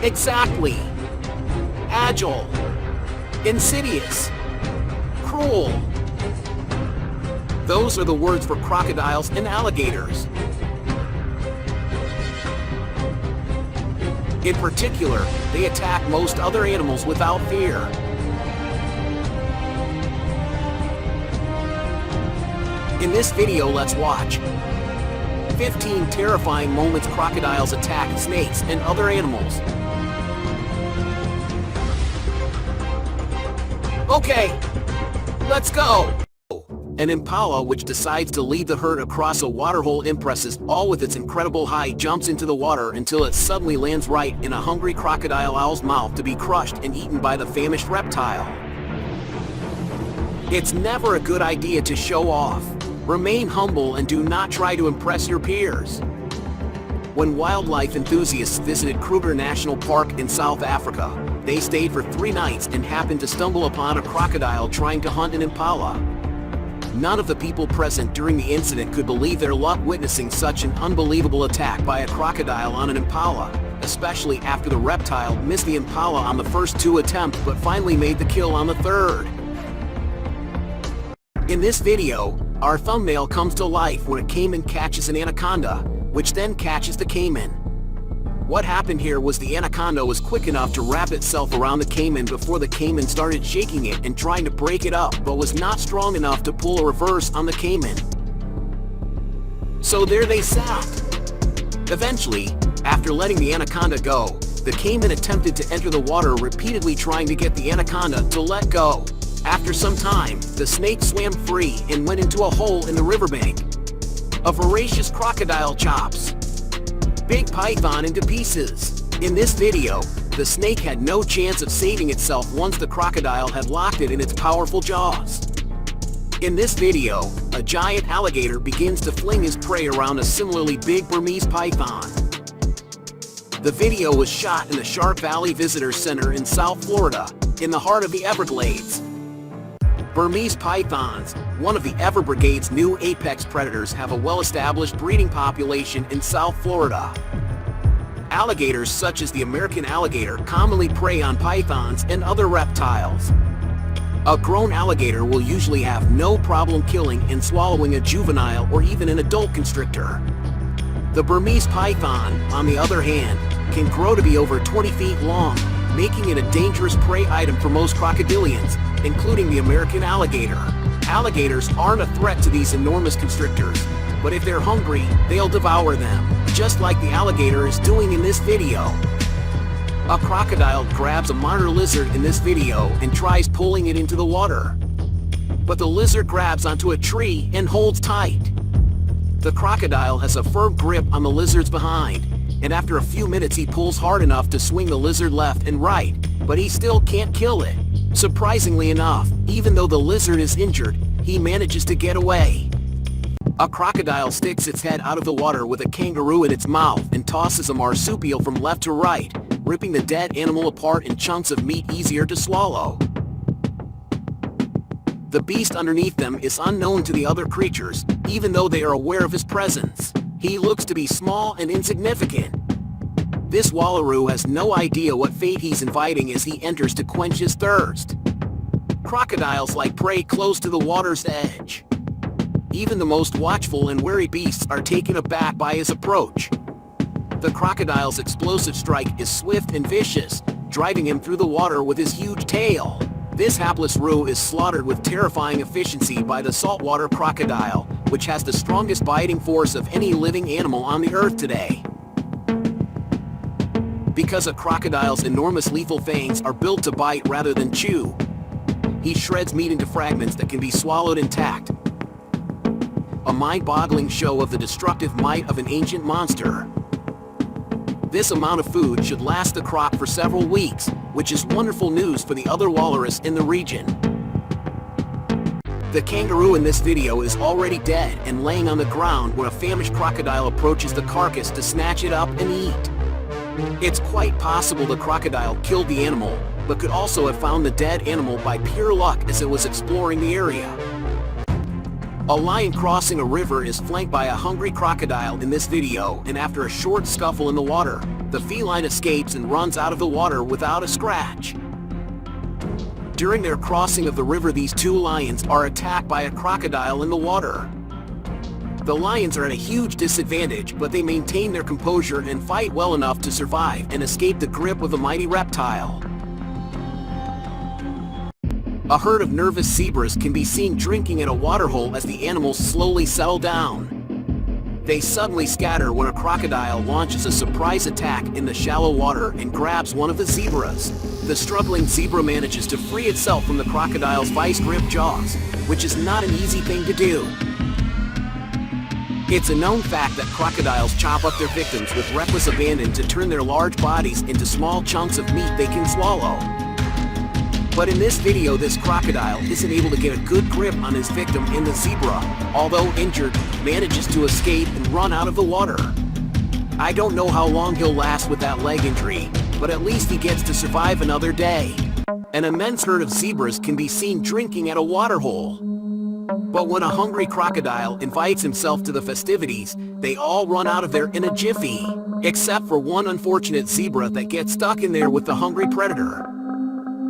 Exactly. Agile. Insidious. Cruel. Those are the words for crocodiles and alligators. In particular, they attack most other animals without fear. In this video, let's watch 15 terrifying moments crocodiles attack snakes and other animals. Okay, let's go! An impala which decides to lead the herd across a waterhole impresses all with its incredible height, jumps into the water until it suddenly lands right in a hungry crocodile owl's mouth to be crushed and eaten by the famished reptile. It's never a good idea to show off. Remain humble and do not try to impress your peers. When wildlife enthusiasts visited Kruger National Park in South Africa, they stayed for 3 nights and happened to stumble upon a crocodile trying to hunt an impala. None of the people present during the incident could believe their luck witnessing such an unbelievable attack by a crocodile on an impala, especially after the reptile missed the impala on the first 2 attempts but finally made the kill on the 3rd. In this video, our thumbnail comes to life when a cayman catches an anaconda, which then catches the cayman. What happened here was the anaconda was quick enough to wrap itself around the cayman before the cayman started shaking it and trying to break it up, but was not strong enough to pull a reverse on the cayman. So there they sat. Eventually, after letting the anaconda go, the cayman attempted to enter the water, repeatedly trying to get the anaconda to let go. After some time, the snake swam free and went into a hole in the riverbank. A voracious crocodile chops big python into pieces. In this video, the snake had no chance of saving itself once the crocodile had locked it in its powerful jaws. In this video, a giant alligator begins to fling his prey around a similarly big Burmese python. The video was shot in the Shark Valley Visitor Center in South Florida, in the heart of the Everglades. Burmese pythons, one of the Everglades' new apex predators, have a well-established breeding population in South Florida. Alligators such as the American alligator commonly prey on pythons and other reptiles. A grown alligator will usually have no problem killing and swallowing a juvenile or even an adult constrictor. The Burmese python, on the other hand, can grow to be over 20 feet long, making it a dangerous prey item for most crocodilians, including the American alligator. Alligators aren't a threat to these enormous constrictors, but if they're hungry, they'll devour them, just like the alligator is doing in this video. A crocodile grabs a monitor lizard in this video and tries pulling it into the water. But the lizard grabs onto a tree and holds tight. The crocodile has a firm grip on the lizard's behind, and after a few minutes he pulls hard enough to swing the lizard left and right, but he still can't kill it. Surprisingly enough, even though the lizard is injured, he manages to get away. A crocodile sticks its head out of the water with a kangaroo in its mouth and tosses a marsupial from left to right, ripping the dead animal apart in chunks of meat easier to swallow. The beast underneath them is unknown to the other creatures, even though they are aware of his presence. He looks to be small and insignificant. This wallaroo has no idea what fate he's inviting as he enters to quench his thirst. Crocodiles like prey close to the water's edge. Even the most watchful and wary beasts are taken aback by his approach. The crocodile's explosive strike is swift and vicious, driving him through the water with his huge tail. This hapless roo is slaughtered with terrifying efficiency by the saltwater crocodile, which has the strongest biting force of any living animal on the earth today. Because a crocodile's enormous lethal fangs are built to bite rather than chew, he shreds meat into fragments that can be swallowed intact. A mind-boggling show of the destructive might of an ancient monster. This amount of food should last the croc for several weeks, which is wonderful news for the other walrus in the region. The kangaroo in this video is already dead and laying on the ground when a famished crocodile approaches the carcass to snatch it up and eat. It's quite possible the crocodile killed the animal, but could also have found the dead animal by pure luck as it was exploring the area. A lion crossing a river is flanked by a hungry crocodile in this video, and after a short scuffle in the water, the feline escapes and runs out of the water without a scratch. During their crossing of the river, these two lions are attacked by a crocodile in the water. The lions are at a huge disadvantage, but they maintain their composure and fight well enough to survive and escape the grip of the mighty reptile. A herd of nervous zebras can be seen drinking at a waterhole as the animals slowly settle down. They suddenly scatter when a crocodile launches a surprise attack in the shallow water and grabs one of the zebras. The struggling zebra manages to free itself from the crocodile's vice-grip jaws, which is not an easy thing to do. It's a known fact that crocodiles chop up their victims with reckless abandon to turn their large bodies into small chunks of meat they can swallow. But in this video, this crocodile isn't able to get a good grip on his victim, and the zebra, although injured, manages to escape and run out of the water. I don't know how long he'll last with that leg injury, but at least he gets to survive another day. An immense herd of zebras can be seen drinking at a waterhole. But when a hungry crocodile invites himself to the festivities, they all run out of there in a jiffy, except for one unfortunate zebra that gets stuck in there with the hungry predator.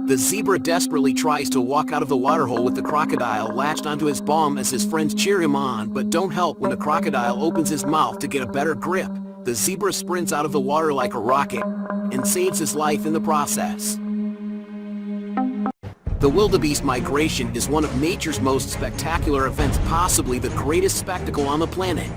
The zebra desperately tries to walk out of the waterhole with the crocodile latched onto his bum as his friends cheer him on, but don't help when the crocodile opens his mouth to get a better grip. The zebra sprints out of the water like a rocket and saves his life in the process. The wildebeest migration is one of nature's most spectacular events, possibly the greatest spectacle on the planet.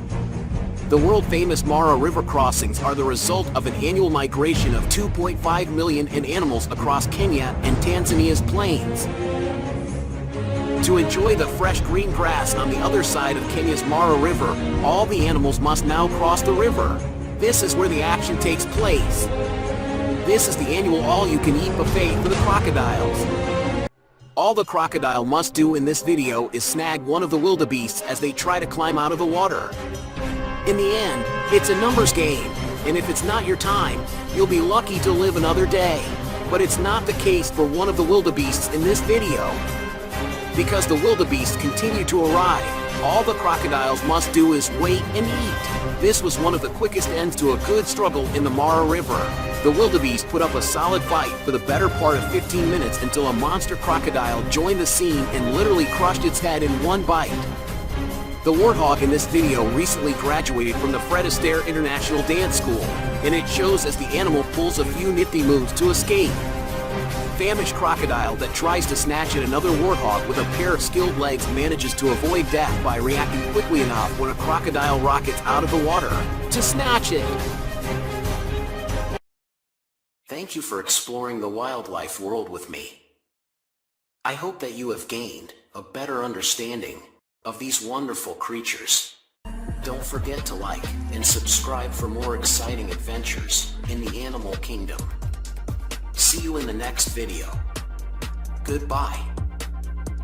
The world-famous Mara River crossings are the result of an annual migration of 2.5 million animals across Kenya and Tanzania's plains. To enjoy the fresh green grass on the other side of Kenya's Mara River, all the animals must now cross the river. This is where the action takes place. This is the annual all-you-can-eat buffet for the crocodiles. All the crocodile must do in this video is snag one of the wildebeests as they try to climb out of the water. In the end, it's a numbers game, and if it's not your time, you'll be lucky to live another day. But it's not the case for one of the wildebeests in this video. Because the wildebeests continue to arrive, all the crocodiles must do is wait and eat. This was one of the quickest ends to a good struggle in the Mara River. The wildebeest put up a solid fight for the better part of 15 minutes until a monster crocodile joined the scene and literally crushed its head in one bite. The warthog in this video recently graduated from the Fred Astaire International Dance School, and it shows as the animal pulls a few nifty moves to escape. Famished crocodile that tries to snatch at another warthog with a pair of skilled legs manages to avoid death by reacting quickly enough when a crocodile rockets out of the water to snatch it. Thank you for exploring the wildlife world with me. I hope that you have gained a better understanding of these wonderful creatures. Don't forget to like and subscribe for more exciting adventures in the animal kingdom. See you in the next video. Goodbye.